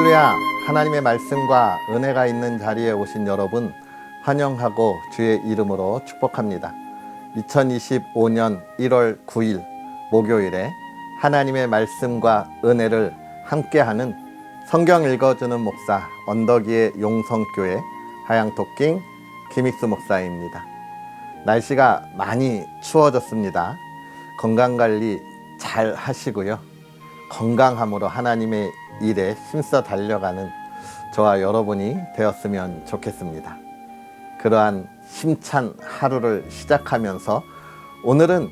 할렐루야! 하나님의 말씀과 은혜가 있는 자리에 오신 여러분 환영하고 주의 이름으로 축복합니다. 2025년 1월 9일 목요일에 하나님의 말씀과 은혜를 함께하는 성경 읽어주는 목사 언덕위의 용성교회 하양토킹 김익수 목사입니다. 날씨가 많이 추워졌습니다. 건강관리 잘 하시고요. 건강함으로 하나님의 일에 힘써 달려가는 저와 여러분이 되었으면 좋겠습니다. 그러한 힘찬 하루를 시작하면서 오늘은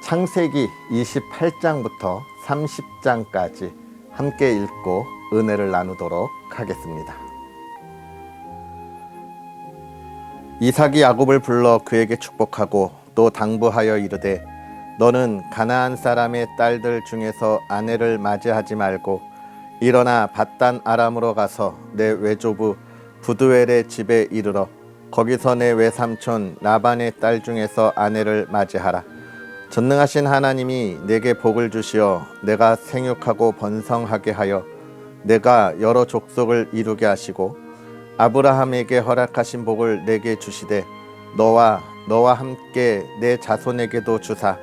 창세기 28장부터 30장까지 함께 읽고 은혜를 나누도록 하겠습니다. 이삭이 야곱을 불러 그에게 축복하고 또 당부하여 이르되 너는 가나안 사람의 딸들 중에서 아내를 맞이하지 말고 일어나 밧단 아람으로 가서 내 외조부 부두엘의 집에 이르러 거기서 내 외삼촌 라반의 딸 중에서 아내를 맞이하라. 전능하신 하나님이 내게 복을 주시어 내가 생육하고 번성하게 하여 내가 여러 족속을 이루게 하시고 아브라함에게 허락하신 복을 내게 주시되 너와 함께 내 자손에게도 주사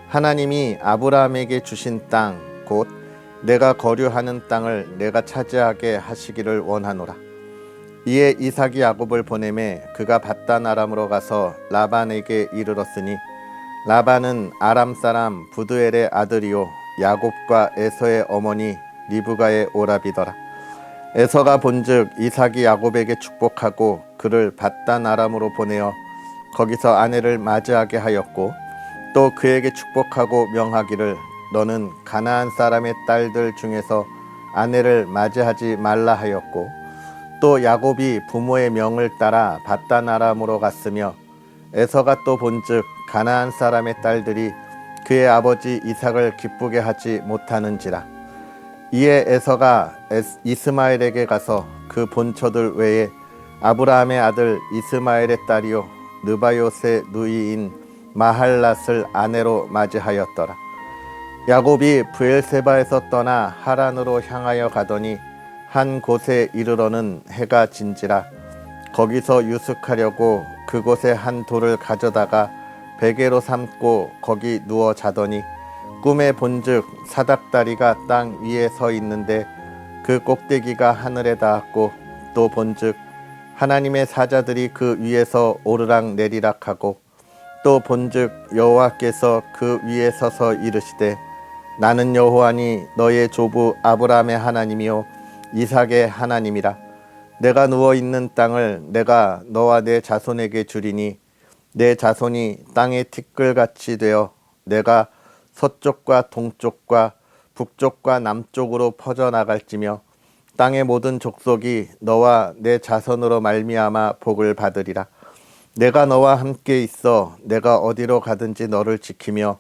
하나님이 아브라함에게 주신 땅 곧 내가 거류하는 땅을 내가 차지하게 하시기를 원하노라. 이에 이삭이 야곱을 보내매 그가 밧단 아람으로 가서 라반에게 이르렀으니 라반은 아람 사람 부두엘의 아들이요 야곱과 에서의 어머니 리브가의 오라비더라. 에서가 본즉 이삭이 야곱에게 축복하고 그를 밧단 아람으로 보내어 거기서 아내를 맞이하게 하였고 또 그에게 축복하고 명하기를 너는 가나안 사람의 딸들 중에서 아내를 맞이하지 말라 하였고 또 야곱이 부모의 명을 따라 밧단 아람으로 갔으며 에서가 또 본즉 가나안 사람의 딸들이 그의 아버지 이삭을 기쁘게 하지 못하는지라. 이에 에서가 이스마엘에게 가서 그 본처들 외에 아브라함의 아들 이스마엘의 딸이요 느바요스의 누이인 마할랏을 아내로 맞이하였더라. 야곱이 브엘세바에서 떠나 하란으로 향하여 가더니 한 곳에 이르러는 해가 진지라. 거기서 유숙하려고 그곳에 한 돌을 가져다가 베개로 삼고 거기 누워 자더니 꿈에 본즉 사닥다리가 땅 위에 서 있는데 그 꼭대기가 하늘에 닿았고 또 본즉 하나님의 사자들이 그 위에서 오르락 내리락 하고 또 본즉 여호와께서 그 위에 서서 이르시되 나는 여호와니 너의 조부 아브라함의 하나님이요 이삭의 하나님이라. 내가 누워있는 땅을 내가 너와 내 자손에게 주리니 내 자손이 땅의 티끌같이 되어 내가 서쪽과 동쪽과 북쪽과 남쪽으로 퍼져나갈지며 땅의 모든 족속이 너와 내 자손으로 말미암아 복을 받으리라. 내가 너와 함께 있어 내가 어디로 가든지 너를 지키며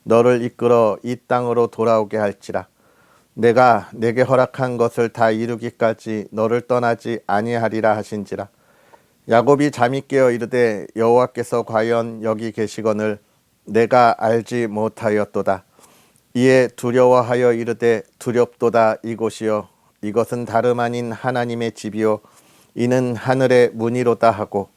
너를 이끌어 이 땅으로 돌아오게 할지라. 내가 내게 허락한 것을 다 이루기까지 너를 떠나지 아니하리라 하신지라. 야곱이 잠이 깨어 이르되 여호와께서 과연 여기 계시거늘 내가 알지 못하였도다. 이에 두려워하여 이르되 두렵도다. 이곳이요 이것은 다름 아닌 하나님의 집이요 이는 하늘의 문이로다 하고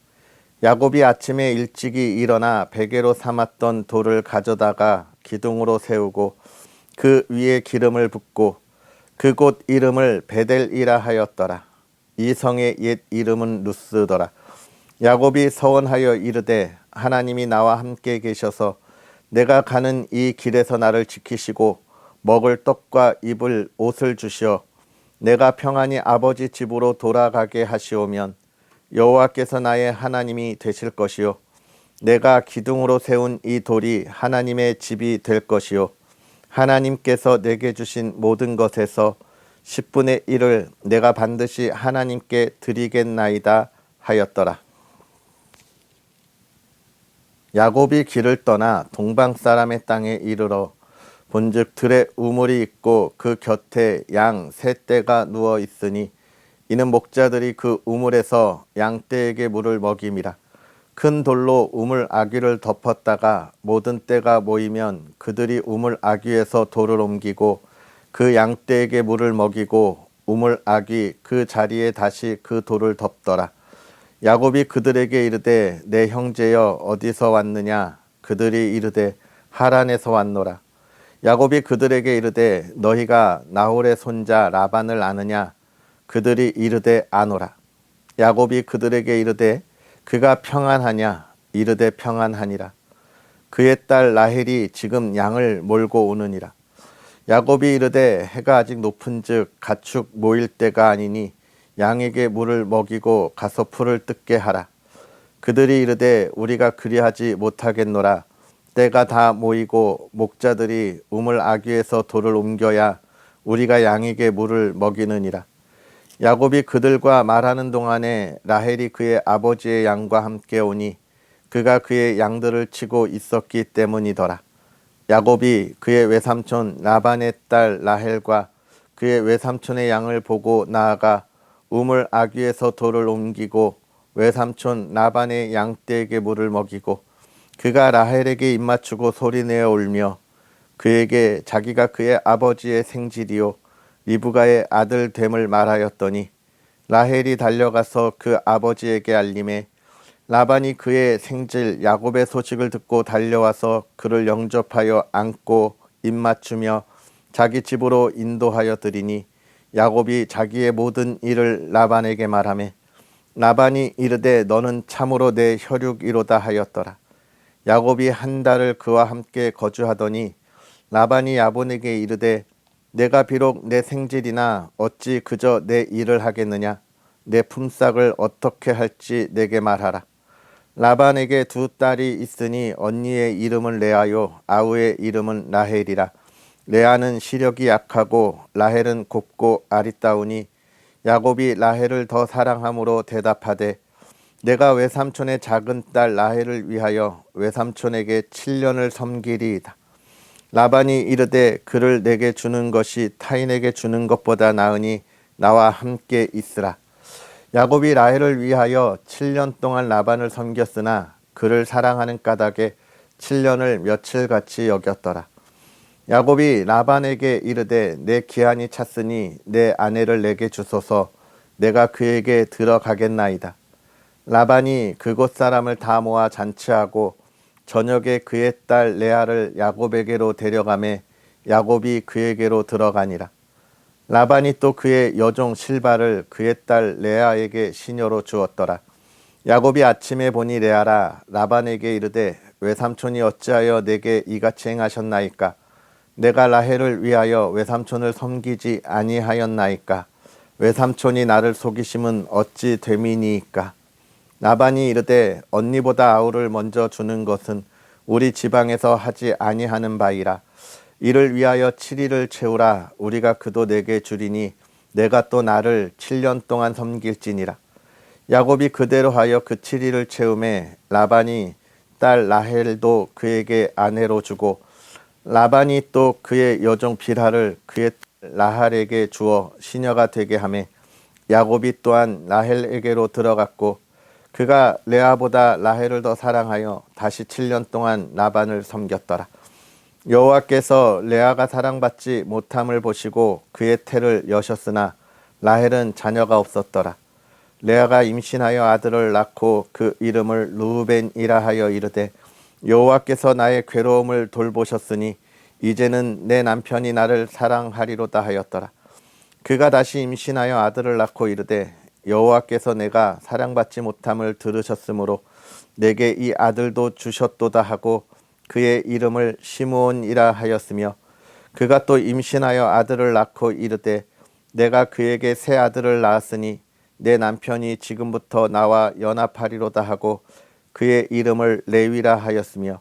야곱이 아침에 일찍이 일어나 베개로 삼았던 돌을 가져다가 기둥으로 세우고 그 위에 기름을 붓고 그곳 이름을 베델이라 하였더라. 이 성의 옛 이름은 루스더라. 야곱이 서원하여 이르되 하나님이 나와 함께 계셔서 내가 가는 이 길에서 나를 지키시고 먹을 떡과 입을 옷을 주시어 내가 평안히 아버지 집으로 돌아가게 하시오면 여호와께서 나의 하나님이 되실 것이요 내가 기둥으로 세운 이 돌이 하나님의 집이 될 것이요 하나님께서 내게 주신 모든 것에서 10분의 1을 내가 반드시 하나님께 드리겠나이다 하였더라. 야곱이 길을 떠나 동방 사람의 땅에 이르러 본즉 들에 우물이 있고 그 곁에 양 세 떼가 누워 있으니 이는 목자들이 그 우물에서 양떼에게 물을 먹임이라. 큰 돌로 우물 아귀를 덮었다가 모든 떼가 모이면 그들이 우물 아귀에서 돌을 옮기고 그 양떼에게 물을 먹이고 우물 악이 그 자리에 다시 그 돌을 덮더라. 야곱이 그들에게 이르되 내 형제여 어디서 왔느냐? 그들이 이르되 하란에서 왔노라. 야곱이 그들에게 이르되 너희가 나홀의 손자 라반을 아느냐? 그들이 이르되 아노라. 야곱이 그들에게 이르되 그가 평안하냐? 이르되 평안하니라. 그의 딸 라헬이 지금 양을 몰고 오느니라. 야곱이 이르되 해가 아직 높은즉 가축 모일 때가 아니니 양에게 물을 먹이고 가서 풀을 뜯게 하라. 그들이 이르되 우리가 그리하지 못하겠노라. 때가 다 모이고 목자들이 우물 아귀에서 돌을 옮겨야 우리가 양에게 물을 먹이느니라. 야곱이 그들과 말하는 동안에 라헬이 그의 아버지의 양과 함께 오니 그가 그의 양들을 치고 있었기 때문이더라. 야곱이 그의 외삼촌 라반의 딸 라헬과 그의 외삼촌의 양을 보고 나아가 우물 아귀에서 돌을 옮기고 외삼촌 라반의 양떼에게 물을 먹이고 그가 라헬에게 입맞추고 소리내어 울며 그에게 자기가 그의 아버지의 생질이요 리브가의 아들 됨을 말하였더니 라헬이 달려가서 그 아버지에게 알림해 라반이 그의 생질 야곱의 소식을 듣고 달려와서 그를 영접하여 안고 입맞추며 자기 집으로 인도하여 드리니 야곱이 자기의 모든 일을 라반에게 말하매 라반이 이르되 너는 참으로 내 혈육이로다 하였더라. 야곱이 한 달을 그와 함께 거주하더니 라반이 야본에게 이르되 내가 비록 내 생질이나 어찌 그저 내 일을 하겠느냐? 내 품삯을 어떻게 할지 내게 말하라. 라반에게 두 딸이 있으니 언니의 이름은 레아요 아우의 이름은 라헬이라. 레아는 시력이 약하고 라헬은 곱고 아리따우니 야곱이 라헬을 더 사랑함으로 대답하되 내가 외삼촌의 작은 딸 라헬을 위하여 외삼촌에게 7년을 섬기리이다. 라반이 이르되 그를 내게 주는 것이 타인에게 주는 것보다 나으니 나와 함께 있으라. 야곱이 라헬을 위하여 7년 동안 라반을 섬겼으나 그를 사랑하는 까닭에 7년을 며칠같이 여겼더라. 야곱이 라반에게 이르되 내 기한이 찼으니 내 아내를 내게 주소서. 내가 그에게 들어가겠나이다. 라반이 그곳 사람을 다 모아 잔치하고 저녁에 그의 딸 레아를 야곱에게로 데려가매 야곱이 그에게로 들어가니라. 라반이 또 그의 여종 실바를 그의 딸 레아에게 시녀로 주었더라. 야곱이 아침에 보니 레아라. 라반에게 이르되 외삼촌이 어찌하여 내게 이같이 행하셨나이까? 내가 라헬을 위하여 외삼촌을 섬기지 아니하였나이까? 외삼촌이 나를 속이심은 어찌 됨이니이까? 라반이 이르되 언니보다 아우를 먼저 주는 것은 우리 지방에서 하지 아니하는 바이라. 이를 위하여 7일을 채우라. 우리가 그도 내게 주리니 내가 또 나를 7년 동안 섬길지니라. 야곱이 그대로 하여 그 7일을 채우매 라반이 딸 라헬도 그에게 아내로 주고 라반이 또 그의 여종 빌하를 그의 딸 라헬에게 주어 시녀가 되게 하매 야곱이 또한 라헬에게로 들어갔고 그가 레아보다 라헬을 더 사랑하여 다시 7년 동안 라반을 섬겼더라. 여호와께서 레아가 사랑받지 못함을 보시고 그의 태를 여셨으나 라헬은 자녀가 없었더라. 레아가 임신하여 아들을 낳고 그 이름을 르우벤이라 하여 이르되 여호와께서 나의 괴로움을 돌보셨으니 이제는 내 남편이 나를 사랑하리로다 하였더라. 그가 다시 임신하여 아들을 낳고 이르되 여호와께서 내가 사랑받지 못함을 들으셨으므로 내게 이 아들도 주셨도다 하고 그의 이름을 시므온이라 하였으며 그가 또 임신하여 아들을 낳고 이르되 내가 그에게 새 아들을 낳았으니 내 남편이 지금부터 나와 연합하리로다 하고 그의 이름을 레위라 하였으며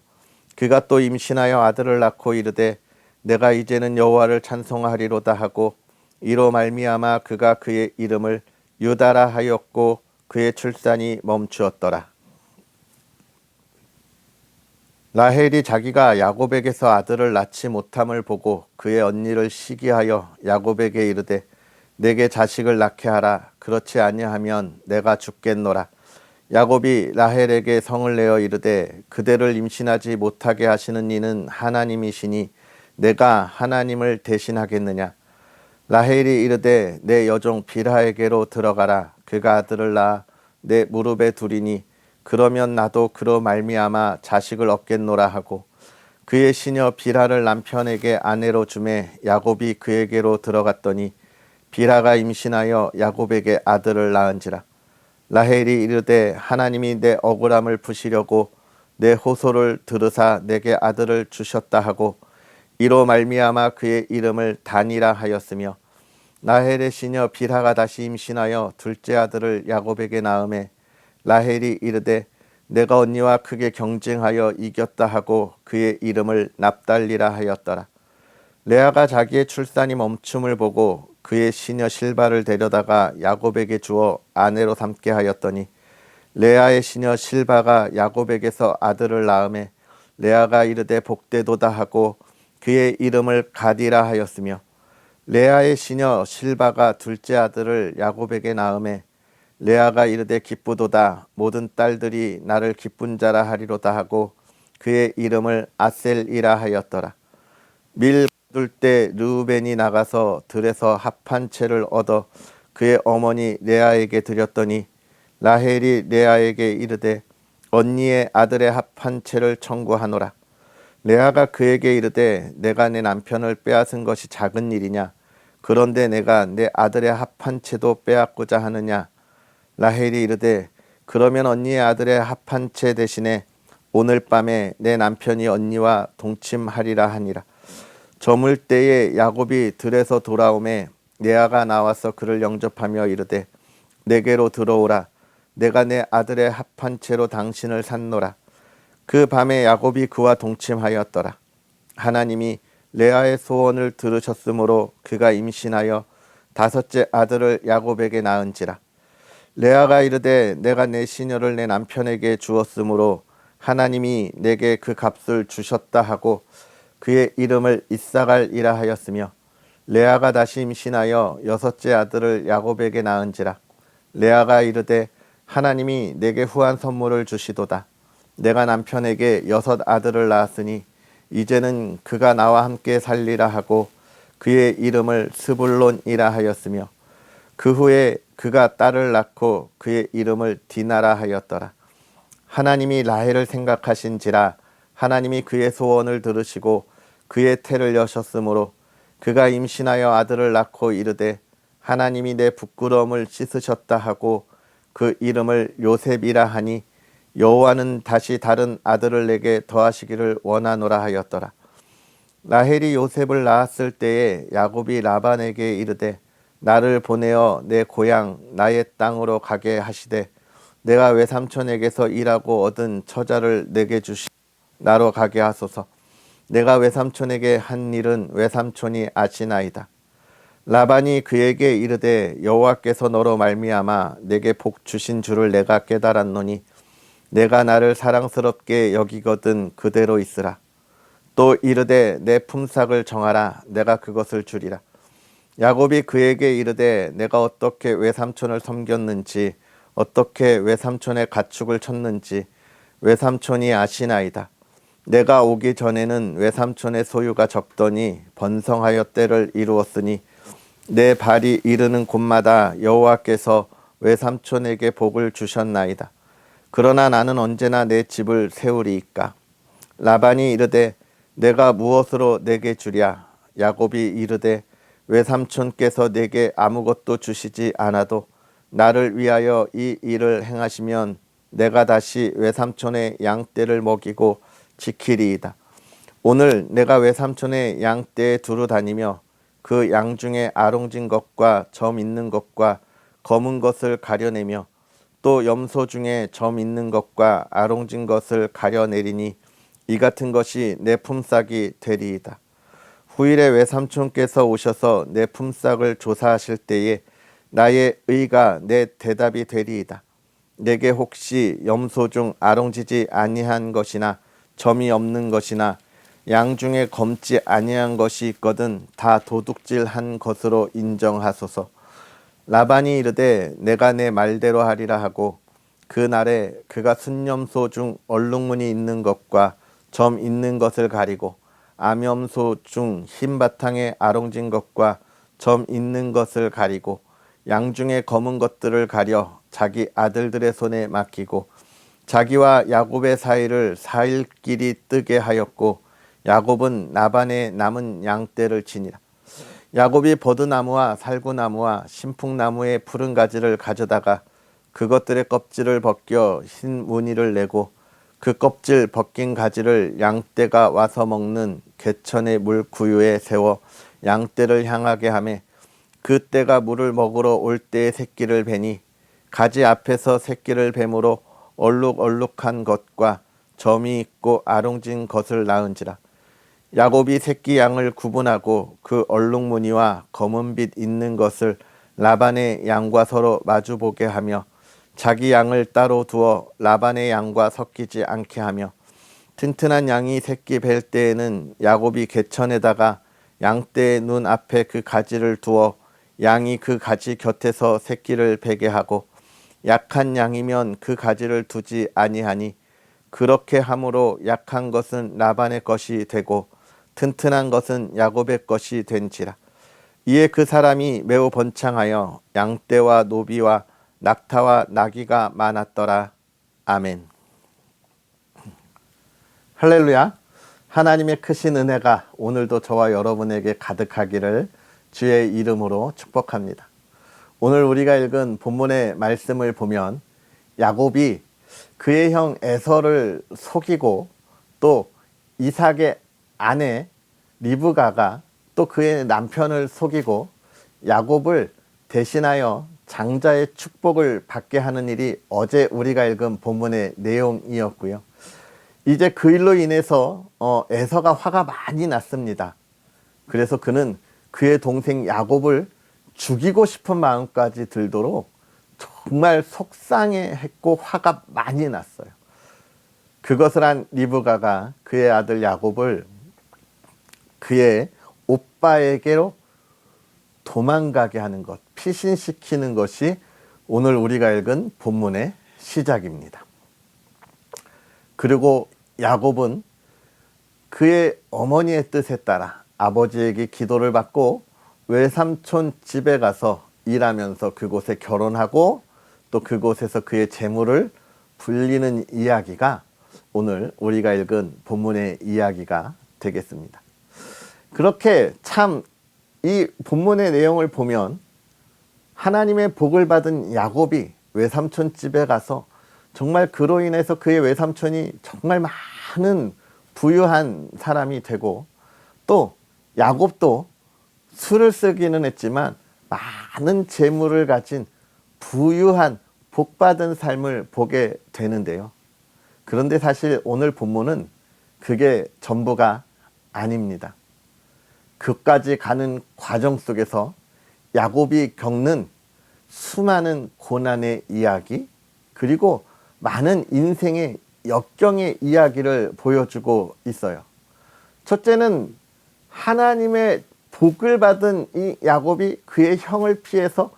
그가 또 임신하여 아들을 낳고 이르되 내가 이제는 여호와를 찬송하리로다 하고 이로 말미암아 그가 그의 이름을 유다라 하였고 그의 출산이 멈추었더라. 라헬이 자기가 야곱에게서 아들을 낳지 못함을 보고 그의 언니를 시기하여 야곱에게 이르되 내게 자식을 낳게 하라. 그렇지 아니하면 내가 죽겠노라. 야곱이 라헬에게 성을 내어 이르되 그대를 임신하지 못하게 하시는 이는 하나님이시니 내가 하나님을 대신하겠느냐. 라헬이 이르되 내 여종 빌하에게로 들어가라. 그가 아들을 낳아 내 무릎에 두리니 그러면 나도 그로 말미암아 자식을 얻겠노라 하고 그의 시녀 빌하를 남편에게 아내로 주매 야곱이 그에게로 들어갔더니 빌하가 임신하여 야곱에게 아들을 낳은지라. 라헬이 이르되 하나님이 내 억울함을 푸시려고 내 호소를 들으사 내게 아들을 주셨다 하고 이로 말미암아 그의 이름을 단이라 하였으며 라헬의 시녀 빌하가 다시 임신하여 둘째 아들을 야곱에게 낳음에 라헬이 이르되 내가 언니와 크게 경쟁하여 이겼다 하고 그의 이름을 납달리라 하였더라. 레아가 자기의 출산이 멈춤을 보고 그의 시녀 실바를 데려다가 야곱에게 주어 아내로 삼게 하였더니 레아의 시녀 실바가 야곱에게서 아들을 낳음에 레아가 이르되 복되도다 하고 그의 이름을 가디라 하였으며 레아의 시녀 실바가 둘째 아들을 야곱에게 낳음에 레아가 이르되 기쁘도다 모든 딸들이 나를 기쁜 자라 하리로다 하고 그의 이름을 아셀이라 하였더라. 밀 거둘 때 르우벤이 나가서 들에서 합한 채를 얻어 그의 어머니 레아에게 드렸더니 라헬이 레아에게 이르되 언니의 아들의 합한 채를 청구하노라. 레아가 그에게 이르되 내가 내 남편을 빼앗은 것이 작은 일이냐? 그런데 내가 내 아들의 합한 채도 빼앗고자 하느냐? 라헬이 이르되 그러면 언니의 아들의 합한 채 대신에 오늘 밤에 내 남편이 언니와 동침하리라 하니라. 저물 때에 야곱이 들에서 돌아오매 레아가 나와서 그를 영접하며 이르되 내게로 들어오라. 내가 내 아들의 합한 채로 당신을 샀노라. 그 밤에 야곱이 그와 동침하였더라. 하나님이 레아의 소원을 들으셨으므로 그가 임신하여 다섯째 아들을 야곱에게 낳은지라. 레아가 이르되 내가 내 시녀를 내 남편에게 주었으므로 하나님이 내게 그 값을 주셨다 하고 그의 이름을 이사갈이라 하였으며 레아가 다시 임신하여 여섯째 아들을 야곱에게 낳은지라. 레아가 이르되 하나님이 내게 후한 선물을 주시도다. 내가 남편에게 여섯 아들을 낳았으니 이제는 그가 나와 함께 살리라 하고 그의 이름을 스불론이라 하였으며 그 후에 그가 딸을 낳고 그의 이름을 디나라 하였더라. 하나님이 라헬을 생각하신지라. 하나님이 그의 소원을 들으시고 그의 태를 여셨으므로 그가 임신하여 아들을 낳고 이르되 하나님이 내 부끄러움을 씻으셨다 하고 그 이름을 요셉이라 하니 여호와는 다시 다른 아들을 내게 더하시기를 원하노라 하였더라. 라헬이 요셉을 낳았을 때에 야곱이 라반에게 이르되 나를 보내어 내 고향 나의 땅으로 가게 하시되 내가 외삼촌에게서 일하고 얻은 처자를 내게 주시 나로 가게 하소서. 내가 외삼촌에게 한 일은 외삼촌이 아시나이다. 라반이 그에게 이르되 여호와께서 너로 말미암아 내게 복 주신 줄을 내가 깨달았노니 내가 나를 사랑스럽게 여기거든 그대로 있으라. 또 이르되 내 품삯을 정하라. 내가 그것을 주리라. 야곱이 그에게 이르되 내가 어떻게 외삼촌을 섬겼는지 어떻게 외삼촌의 가축을 쳤는지 외삼촌이 아시나이다. 내가 오기 전에는 외삼촌의 소유가 적더니 번성하여 때를 이루었으니 내 발이 이르는 곳마다 여호와께서 외삼촌에게 복을 주셨나이다. 그러나 나는 언제나 내 집을 세우리이까. 라반이 이르되 내가 무엇으로 내게 주랴. 야곱이 이르되 외삼촌께서 내게 아무것도 주시지 않아도 나를 위하여 이 일을 행하시면 내가 다시 외삼촌의 양떼를 먹이고 지키리이다. 오늘 내가 외삼촌의 양떼에 두루 다니며 그 양 중에 아롱진 것과 점 있는 것과 검은 것을 가려내며 또 염소 중에 점 있는 것과 아롱진 것을 가려내리니 이 같은 것이 내 품삯이 되리이다. 후일에 외삼촌께서 오셔서 내 품삯을 조사하실 때에 나의 의가 내 대답이 되리이다. 내게 혹시 염소 중 아롱지지 아니한 것이나 점이 없는 것이나 양 중에 검지 아니한 것이 있거든 다 도둑질한 것으로 인정하소서. 라반이 이르되 내가 내 말대로 하리라 하고 그날에 그가 순염소 중 얼룩무늬 있는 것과 점 있는 것을 가리고 암염소 중 흰 바탕에 아롱진 것과 점 있는 것을 가리고 양 중에 검은 것들을 가려 자기 아들들의 손에 맡기고 자기와 야곱의 사이를 4일길이 뜨게 하였고 야곱은 라반의 남은 양떼를 치니라. 야곱이 버드나무와 살구나무와 신풍나무의 푸른 가지를 가져다가 그것들의 껍질을 벗겨 흰 무늬를 내고 그 껍질 벗긴 가지를 양떼가 와서 먹는 개천의 물 구유에 세워 양떼를 향하게 하매 그 떼가 물을 먹으러 올 때의 새끼를 베니 가지 앞에서 새끼를 뱀으로 얼룩얼룩한 것과 점이 있고 아롱진 것을 낳은지라. 야곱이 새끼 양을 구분하고 그 얼룩무늬와 검은빛 있는 것을 라반의 양과 서로 마주보게 하며 자기 양을 따로 두어 라반의 양과 섞이지 않게 하며 튼튼한 양이 새끼 뵐 때에는 야곱이 개천에다가 양떼의 눈 앞에 그 가지를 두어 양이 그 가지 곁에서 새끼를 베게 하고 약한 양이면 그 가지를 두지 아니하니 그렇게 함으로 약한 것은 라반의 것이 되고 튼튼한 것은 야곱의 것이 된지라. 이에 그 사람이 매우 번창하여 양떼와 노비와 낙타와 나귀가 많았더라. 아멘. 할렐루야. 하나님의 크신 은혜가 오늘도 저와 여러분에게 가득하기를 주의 이름으로 축복합니다. 오늘 우리가 읽은 본문의 말씀을 보면 야곱이 그의 형 에서를 속이고 또 이삭의 아내 리브가가 또 그의 남편을 속이고 야곱을 대신하여 장자의 축복을 받게 하는 일이 어제 우리가 읽은 본문의 내용이었고요. 이제 그 일로 인해서 에서가 화가 많이 났습니다. 그래서 그는 그의 동생 야곱을 죽이고 싶은 마음까지 들도록 정말 속상해했고 화가 많이 났어요. 그것을 한 리브가가 그의 아들 야곱을 그의 오빠에게로 도망가게 하는 것, 피신시키는 것이 오늘 우리가 읽은 본문의 시작입니다. 그리고 야곱은 그의 어머니의 뜻에 따라 아버지에게 기도를 받고 외삼촌 집에 가서 일하면서 그곳에 결혼하고 또 그곳에서 그의 재물을 불리는 이야기가 오늘 우리가 읽은 본문의 이야기가 되겠습니다. 그렇게 참 이 본문의 내용을 보면 하나님의 복을 받은 야곱이 외삼촌 집에 가서 정말 그로 인해서 그의 외삼촌이 정말 많은 부유한 사람이 되고 또 야곱도 술을 쓰기는 했지만 많은 재물을 가진 부유한 복받은 삶을 보게 되는데요. 그런데 사실 오늘 본문은 그게 전부가 아닙니다. 그까지 가는 과정 속에서 야곱이 겪는 수많은 고난의 이야기 그리고 많은 인생의 역경의 이야기를 보여주고 있어요. 첫째는 하나님의 복을 받은 이 야곱이 그의 형을 피해서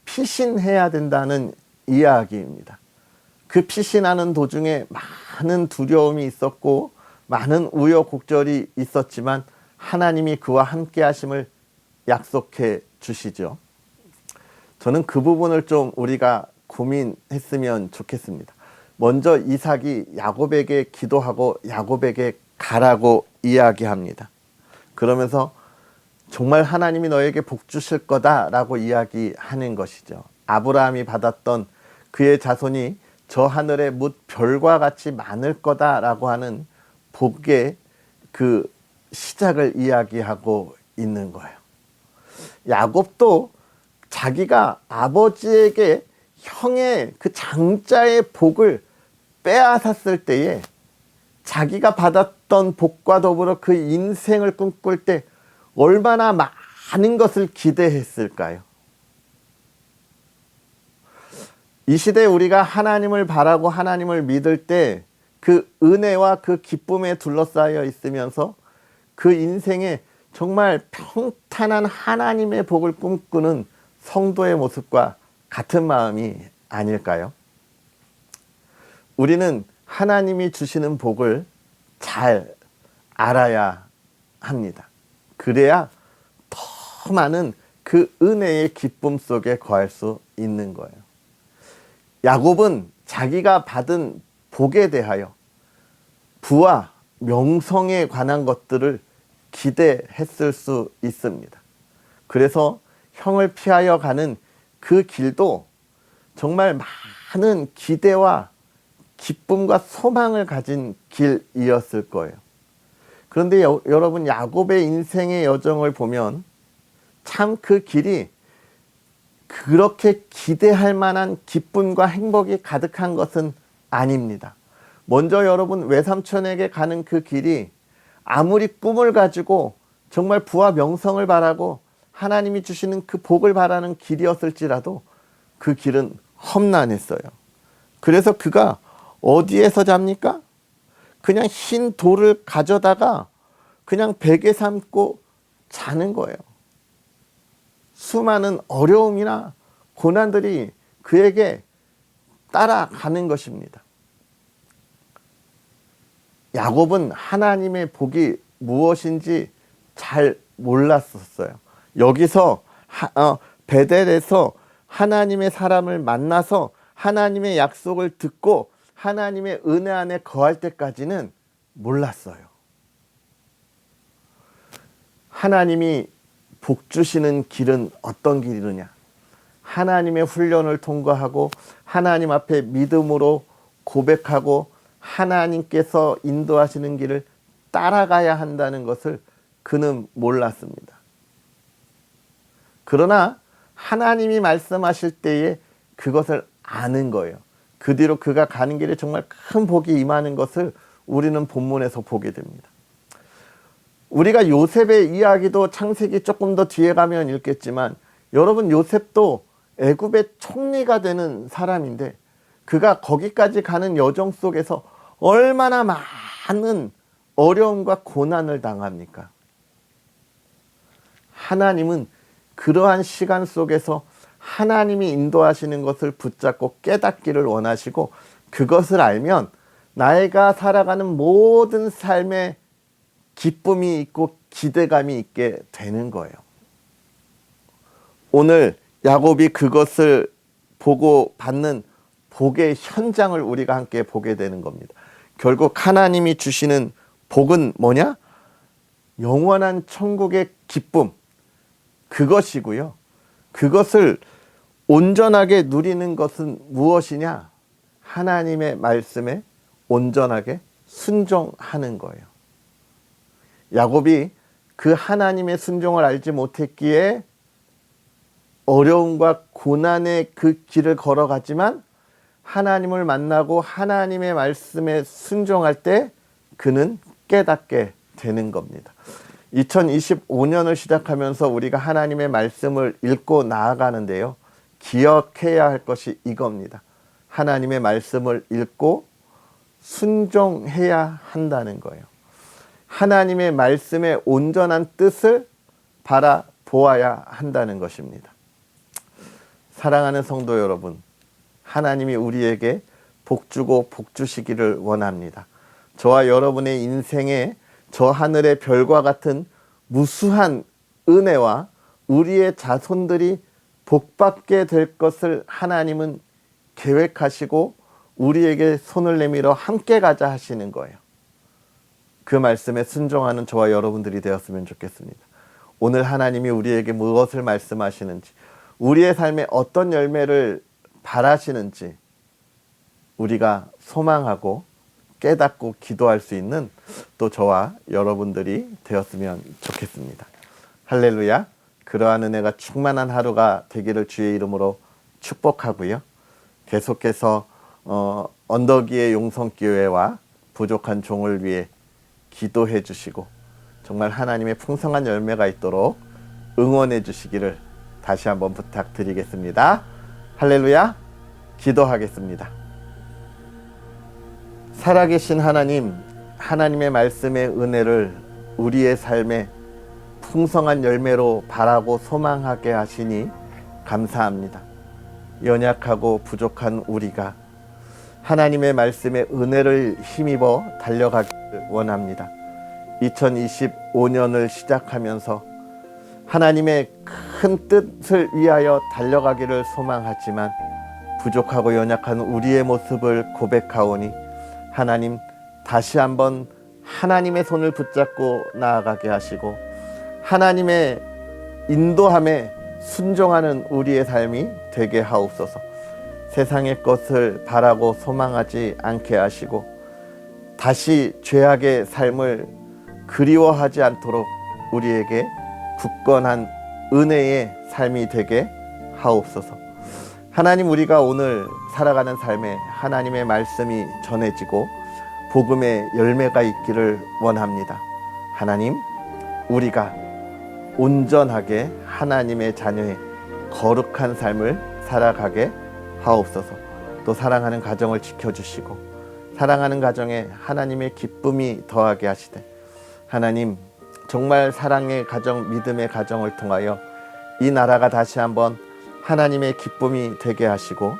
피신해야 된다는 이야기입니다. 그 피신하는 도중에 많은 두려움이 있었고 많은 우여곡절이 있었지만 하나님이 그와 함께 하심을 약속해 주시죠. 저는 그 부분을 좀 우리가 고민했으면 좋겠습니다. 먼저 이삭이 야곱에게 기도하고 야곱에게 가라고 이야기합니다. 그러면서 정말 하나님이 너에게 복 주실 거다라고 이야기하는 것이죠. 아브라함이 받았던 그의 자손이 저 하늘의 뭇 별과 같이 많을 거다라고 하는 복의 그 시작을 이야기하고 있는 거예요. 야곱도 자기가 아버지에게 형의 그 장자의 복을 빼앗았을 때에 자기가 받았던 복과 더불어 그 인생을 꿈꿀 때 얼마나 많은 것을 기대했을까요? 이 시대에 우리가 하나님을 바라고 하나님을 믿을 때 그 은혜와 그 기쁨에 둘러싸여 있으면서 그 인생에 정말 평탄한 하나님의 복을 꿈꾸는 성도의 모습과 같은 마음이 아닐까요? 우리는 하나님이 주시는 복을 잘 알아야 합니다. 그래야 더 많은 그 은혜의 기쁨 속에 거할 수 있는 거예요. 야곱은 자기가 받은 복에 대하여 부와 명성에 관한 것들을 기대했을 수 있습니다. 그래서 형을 피하여 가는 그 길도 정말 많은 기대와 기쁨과 소망을 가진 길이었을 거예요. 그런데 여러분, 야곱의 인생의 여정을 보면 참 그 길이 그렇게 기대할 만한 기쁨과 행복이 가득한 것은 아닙니다. 먼저 여러분, 외삼촌에게 가는 그 길이 아무리 꿈을 가지고 정말 부와 명성을 바라고 하나님이 주시는 그 복을 바라는 길이었을지라도 그 길은 험난했어요. 그래서 그가 어디에서 잡니까? 그냥 흰 돌을 가져다가 그냥 베개 삼고 자는 거예요. 수많은 어려움이나 고난들이 그에게 따라가는 것입니다. 야곱은 하나님의 복이 무엇인지 잘 몰랐었어요. 여기서 베델에서 하나님의 사람을 만나서 하나님의 약속을 듣고 하나님의 은혜 안에 거할 때까지는 몰랐어요. 하나님이 복 주시는 길은 어떤 길이느냐? 하나님의 훈련을 통과하고 하나님 앞에 믿음으로 고백하고 하나님께서 인도하시는 길을 따라가야 한다는 것을 그는 몰랐습니다. 그러나 하나님이 말씀하실 때에 그것을 아는 거예요. 그 뒤로 그가 가는 길에 정말 큰 복이 임하는 것을 우리는 본문에서 보게 됩니다. 우리가 요셉의 이야기도 창세기 조금 더 뒤에 가면 읽겠지만, 여러분, 요셉도 애굽의 총리가 되는 사람인데 그가 거기까지 가는 여정 속에서 얼마나 많은 어려움과 고난을 당합니까? 하나님은 그러한 시간 속에서 하나님이 인도하시는 것을 붙잡고 깨닫기를 원하시고, 그것을 알면 나이가 살아가는 모든 삶에 기쁨이 있고 기대감이 있게 되는 거예요. 오늘 야곱이 그것을 보고 받는 복의 현장을 우리가 함께 보게 되는 겁니다. 결국 하나님이 주시는 복은 뭐냐? 영원한 천국의 기쁨, 그것이고요. 그것을 온전하게 누리는 것은 무엇이냐? 하나님의 말씀에 온전하게 순종하는 거예요. 야곱이 그 하나님의 순종을 알지 못했기에 어려움과 고난의 그 길을 걸어갔지만, 하나님을 만나고 하나님의 말씀에 순종할 때 그는 깨닫게 되는 겁니다. 2025년을 시작하면서 우리가 하나님의 말씀을 읽고 나아가는데요, 기억해야 할 것이 이겁니다. 하나님의 말씀을 읽고 순종해야 한다는 거예요. 하나님의 말씀의 온전한 뜻을 바라보아야 한다는 것입니다. 사랑하는 성도 여러분, 하나님이 우리에게 복 주고 복 주시기를 원합니다. 저와 여러분의 인생에 저 하늘의 별과 같은 무수한 은혜와 우리의 자손들이 복받게 될 것을 하나님은 계획하시고 우리에게 손을 내밀어 함께 가자 하시는 거예요. 그 말씀에 순종하는 저와 여러분들이 되었으면 좋겠습니다. 오늘 하나님이 우리에게 무엇을 말씀하시는지, 우리의 삶에 어떤 열매를 바라시는지 우리가 소망하고 깨닫고 기도할 수 있는 또 저와 여러분들이 되었으면 좋겠습니다. 할렐루야. 그러한 은혜가 충만한 하루가 되기를 주의 이름으로 축복하고요. 계속해서 언덕위의 용성교회와 부족한 종을 위해 기도해 주시고 정말 하나님의 풍성한 열매가 있도록 응원해 주시기를 다시 한번 부탁드리겠습니다. 할렐루야. 기도하겠습니다. 살아계신 하나님, 하나님의 말씀의 은혜를 우리의 삶에 풍성한 열매로 바라고 소망하게 하시니 감사합니다. 연약하고 부족한 우리가 하나님의 말씀의 은혜를 힘입어 달려가기를 원합니다. 2025년을 시작하면서 하나님의 큰 뜻을 위하여 달려가기를 소망하지만 부족하고 연약한 우리의 모습을 고백하오니 하나님 다시 한번 하나님의 손을 붙잡고 나아가게 하시고 하나님의 인도함에 순종하는 우리의 삶이 되게 하옵소서. 세상의 것을 바라고 소망하지 않게 하시고 다시 죄악의 삶을 그리워하지 않도록 우리에게 굳건한 은혜의 삶이 되게 하옵소서. 하나님, 우리가 오늘 살아가는 삶에 하나님의 말씀이 전해지고 복음의 열매가 있기를 원합니다. 하나님, 우리가 온전하게 하나님의 자녀의 거룩한 삶을 살아가게 하옵소서. 또 사랑하는 가정을 지켜주시고 사랑하는 가정에 하나님의 기쁨이 더하게 하시되 하나님, 정말 사랑의 가정, 믿음의 가정을 통하여 이 나라가 다시 한번 하나님의 기쁨이 되게 하시고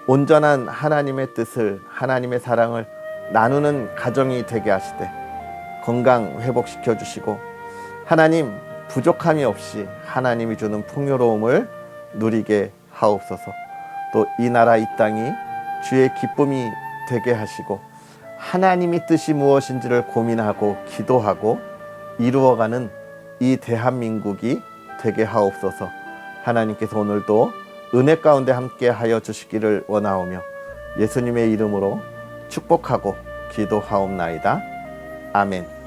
온전한 하나님의 뜻을, 하나님의 사랑을 나누는 가정이 되게 하시되 건강 회복시켜 주시고 하나님, 부족함이 없이 하나님이 주는 풍요로움을 누리게 하옵소서. 또 이 나라, 이 땅이 주의 기쁨이 되게 하시고 하나님의 뜻이 무엇인지를 고민하고 기도하고 이루어가는 이 대한민국이 되게 하옵소서. 하나님께서 오늘도 은혜 가운데 함께 하여 주시기를 원하오며 예수님의 이름으로 축복하고 기도하옵나이다. 아멘.